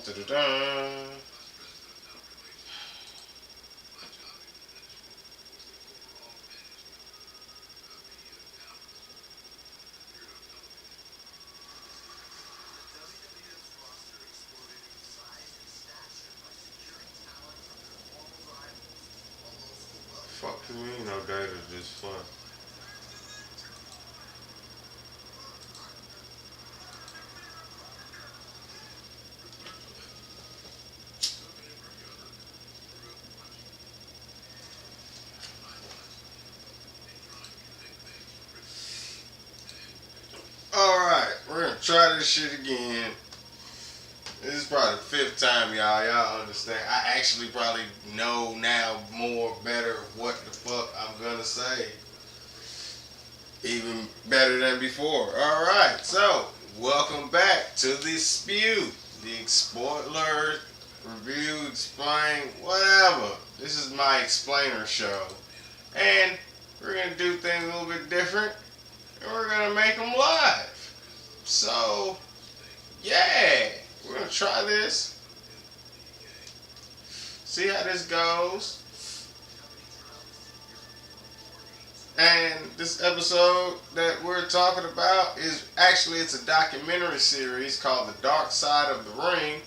Da-da-da. Fuck you mean no data just fun. Alright, we're gonna try this shit again. This is probably the fifth time, y'all. Y'all understand. I actually probably know now more better what the fuck I'm gonna say. Even better than before. Alright, so welcome back to the S.P.e.W. The Spoiler Review, Explain, whatever. This is my explainer show. And we're gonna do things a little bit different. And we're gonna make them live. So, yeah. We're going to try this. See how this goes. And this episode that we're talking about is actually, it's a documentary series called The Dark Side of the Ring.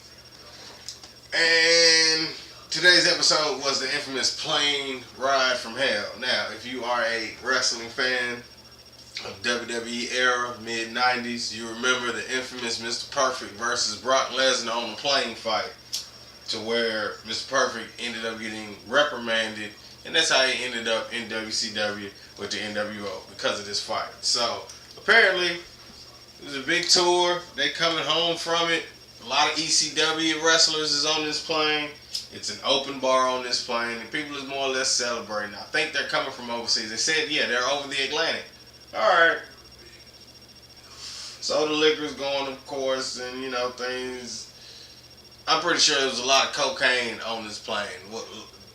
And today's episode was the infamous Plane Ride from Hell. Now, if you are a wrestling fan of WWE era, mid-90s, you remember the infamous Mr. Perfect versus Brock Lesnar on the plane fight, to where Mr. Perfect ended up getting reprimanded, and that's how he ended up in WCW with the NWO, because of this fight. So, apparently, it was a big tour. They coming home from it. A lot of ECW wrestlers is on this plane. It's an open bar on this plane, and people is more or less celebrating. I think they're coming from overseas. They said, yeah, they're over the Atlantic. Alright. So the liquor's going, of course, and you know, things. I'm pretty sure there was a lot of cocaine on this plane. Well,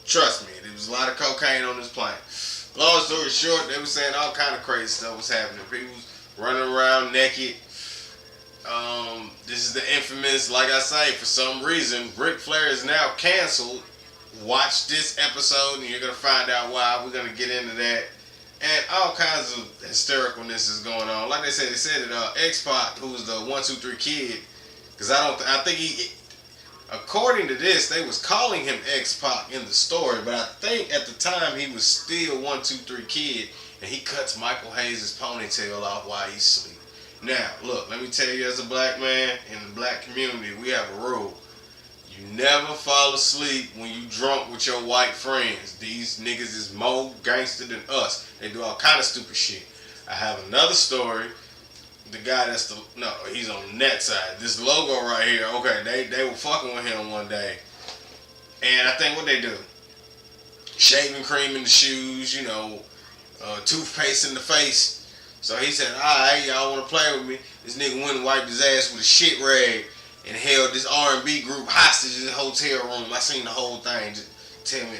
trust me, there was a lot of cocaine on this plane. Long story short, they were saying all kind of crazy stuff was happening. People was running around naked. This is the infamous, like I say, for some reason, Ric Flair is now canceled. Watch this episode and you're going to find out why. We're going to get into that. And all kinds of hystericalness is going on. Like they said that X-Pac, who was the 1-2-3 kid, because I think he, according to this, they was calling him X-Pac in the story, but I think at the time he was still 1-2-3 kid, and he cuts Michael Hayes' ponytail off while he's asleep. Now, look, let me tell you, as a black man in the black community, we have a rule. You never fall asleep when you drunk with your white friends. These niggas is more gangster than us. They do all kind of stupid shit. I have another story. The guy he's on that side. This logo right here, okay, they were fucking with him one day. And I think what they do, shaving cream in the shoes, you know, toothpaste in the face. So he said, alright, y'all want to play with me? This nigga went and wiped his ass with a shit rag and held this R&B group hostage in the hotel room. I seen the whole thing. Just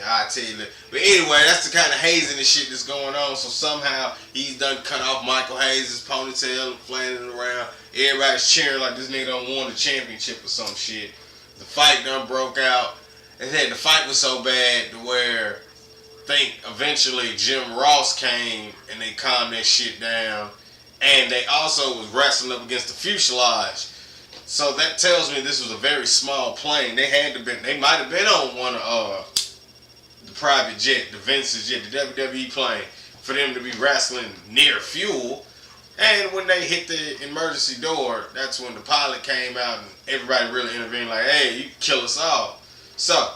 I tell you that. But anyway, that's the kind of hazing and shit that's going on. So somehow he's done cut off Michael Hayes' ponytail and flailing it around. Everybody's cheering like this nigga done won the championship or some shit. The fight done broke out. And then the fight was so bad to where I think eventually Jim Ross came and they calmed that shit down. And they also was wrestling up against the fuselage. So that tells me this was a very small plane. They might have been on one of the private jet, the Vince's jet, the WWE plane, for them to be wrestling near fuel. And when they hit the emergency door, that's when the pilot came out and everybody really intervened like, hey, you can kill us all. So,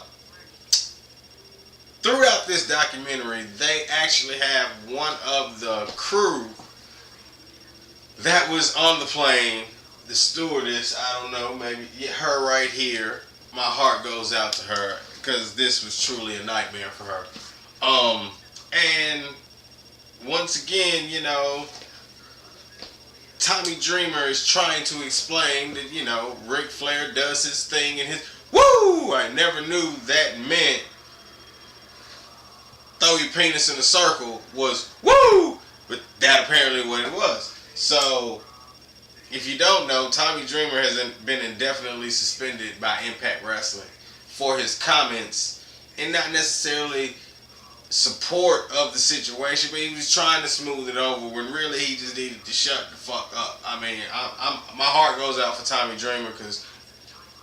throughout this documentary, they actually have one of the crew that was on the plane, the stewardess, I don't know, maybe her right here. My heart goes out to her because this was truly a nightmare for her. And once again, you know, Tommy Dreamer is trying to explain that, you know, Ric Flair does his thing and his woo! I never knew that meant throw your penis in a circle was woo! But that apparently what it was. So if you don't know, Tommy Dreamer has been indefinitely suspended by Impact Wrestling for his comments and not necessarily support of the situation, but he was trying to smooth it over when really he just needed to shut the fuck up. I mean, my heart goes out for Tommy Dreamer because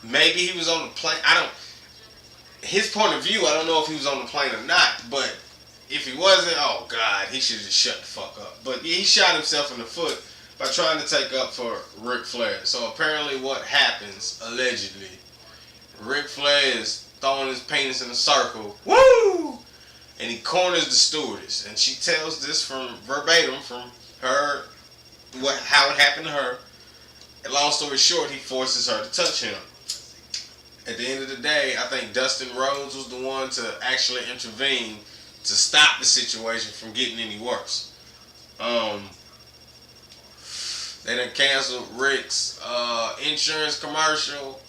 maybe he was on the plane. His point of view, I don't know if he was on the plane or not, but if he wasn't, oh God, he should just shut the fuck up. But he shot himself in the foot by trying to take up for Ric Flair. So apparently what happens, allegedly, Ric Flair is throwing his penis in a circle. Woo! And he corners the stewardess. And she tells this from verbatim from her, how it happened to her. And long story short, he forces her to touch him. At the end of the day, I think Dustin Rhodes was the one to actually intervene to stop the situation from getting any worse. They done canceled Rick's insurance commercial.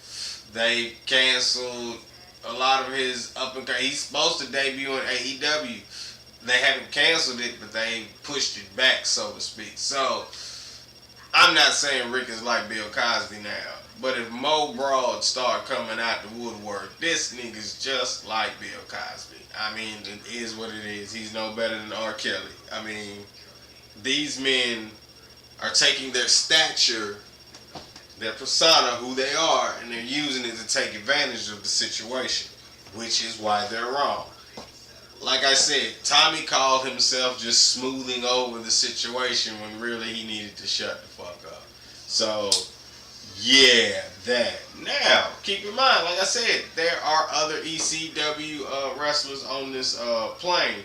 They canceled a lot of his he's supposed to debut in AEW. They haven't canceled it, but they pushed it back, so to speak. So, I'm not saying Rick is like Bill Cosby now. But if Mo Broad start coming out the woodwork, this nigga's just like Bill Cosby. I mean, it is what it is. He's no better than R. Kelly. I mean, these men are taking their stature, their persona, who they are, and they're using it to take advantage of the situation, which is why they're wrong. Like I said, Tommy called himself just smoothing over the situation when really he needed to shut the fuck up. So, yeah, that. Now, keep in mind, like I said, there are other ECW wrestlers on this plane,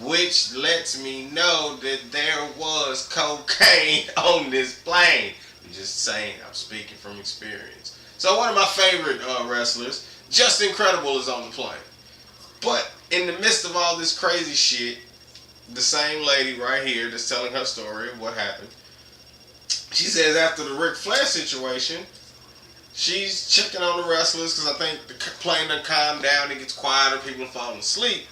which lets me know that there was cocaine on this plane. I'm just saying, I'm speaking from experience. So one of my favorite wrestlers, Just Incredible, is on the plane. But in the midst of all this crazy shit, the same lady right here that's telling her story of what happened, she says after the Ric Flair situation, she's checking on the wrestlers because I think the plane done calmed down, it gets quieter, people are falling asleep.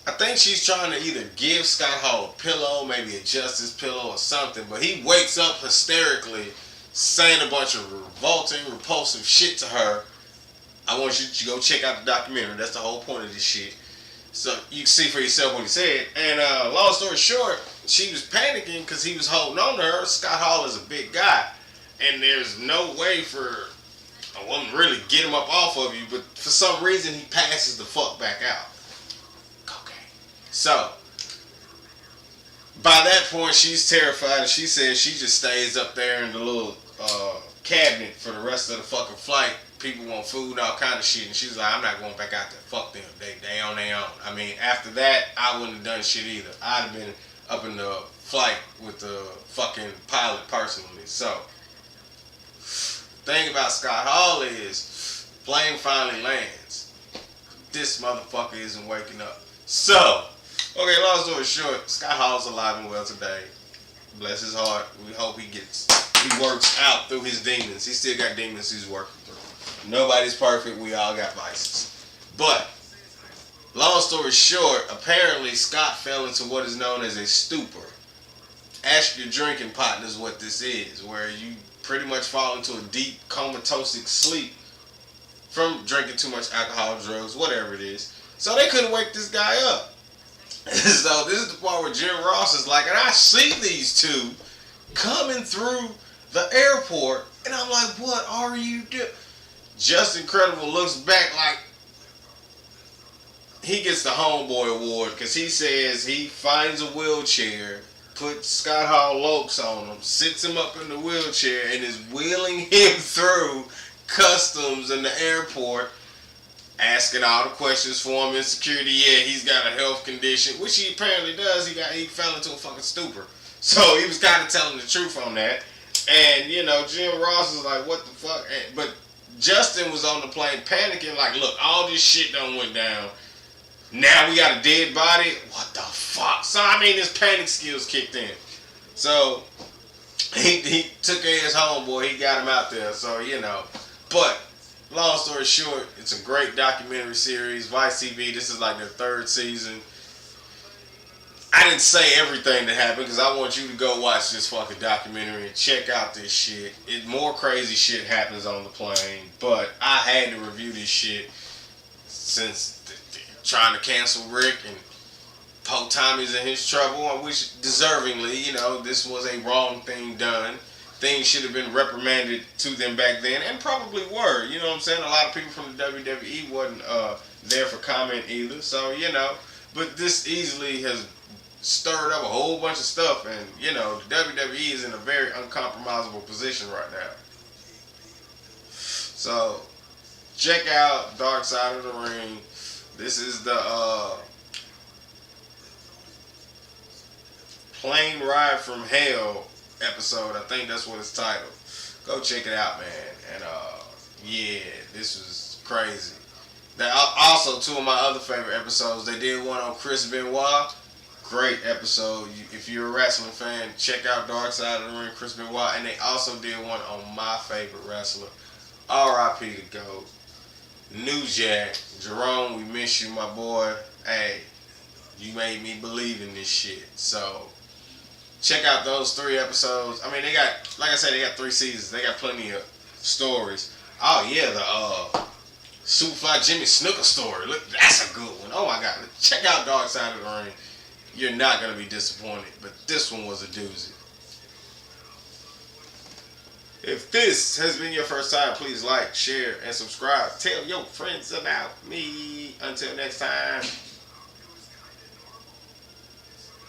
I think she's trying to either give Scott Hall a pillow, maybe adjust his pillow or something, but he wakes up hysterically saying a bunch of revolting, repulsive shit to her. I want you to go check out the documentary. That's the whole point of this shit. So you can see for yourself what he said. And long story short, she was panicking because he was holding on to her. Scott Hall is a big guy. And there's no way for a woman to really get him up off of you. But for some reason, he passes the fuck back out. Cocaine. So, by that point, she's terrified. And she says she just stays up there in the little cabinet for the rest of the fucking flight. People want food and all kind of shit, and she's like, I'm not going back out there. Fuck them. They on their own. I mean, after that, I wouldn't have done shit either. I'd have been up in the flight with the fucking pilot personally. So, thing about Scott Hall is, plane finally lands. This motherfucker isn't waking up. So, okay, long story short, Scott Hall's alive and well today. Bless his heart. We hope he works out through his demons. He still got demons he's working through. Nobody's perfect. We all got vices. But, long story short, apparently Scott fell into what is known as a stupor. Ask your drinking partners what this is, where you pretty much fall into a deep comatosic sleep from drinking too much alcohol, drugs, whatever it is. So they couldn't wake this guy up. So this is the part where Jim Ross is like, and I see these two coming through the airport, and I'm like, what are you doing? Just Incredible looks back like he gets the homeboy award because he says he finds a wheelchair, puts Scott Hall Lokes on him, sits him up in the wheelchair, and is wheeling him through customs in the airport, asking all the questions for him in security. Yeah, he's got a health condition, which he apparently does. He fell into a fucking stupor. So he was kind of telling the truth on that. And, you know, Jim Ross is like, what the fuck? But Justin was on the plane panicking like, look, all this shit done went down. Now we got a dead body? What the fuck? So, I mean, his panic skills kicked in. So, he took his homeboy. He got him out there. So, you know. But, long story short, it's a great documentary series. Vice TV, this is like their third season. I didn't say everything that happened because I want you to go watch this fucking documentary and check out this shit. More crazy shit happens on the plane, but I had to review this shit since trying to cancel Rick and Poe Tommy's in his trouble, which deservingly, this was a wrong thing done. Things should have been reprimanded to them back then, and probably were. You know what I'm saying? A lot of people from the WWE wasn't there for comment either. So, but this easily has stirred up a whole bunch of stuff, and the WWE is in a very uncompromisable position right now. So check out Dark Side of the Ring. This is the Plane Ride from Hell episode. I think that's what it's titled. Go check it out, man. And yeah, this was crazy. Also, two of my other favorite episodes. They did one on Chris Benoit. Great episode. If you're a wrestling fan, check out Dark Side of the Ring, Chris Benoit. And they also did one on my favorite wrestler, R.I.P. the GOAT, New Jack. Jerome, we miss you, my boy. Hey, you made me believe in this shit. So check out those 3 episodes. I mean, they got, like I said, they got 3 seasons. They got plenty of stories. Oh yeah, the Superfly Jimmy Snuka story. Look, that's a good one. Oh my God, check out Dark Side of the Ring. You're not gonna be disappointed. But this one was a doozy. If this has been your first time, please like, share, and subscribe. Tell your friends about me. Until next time.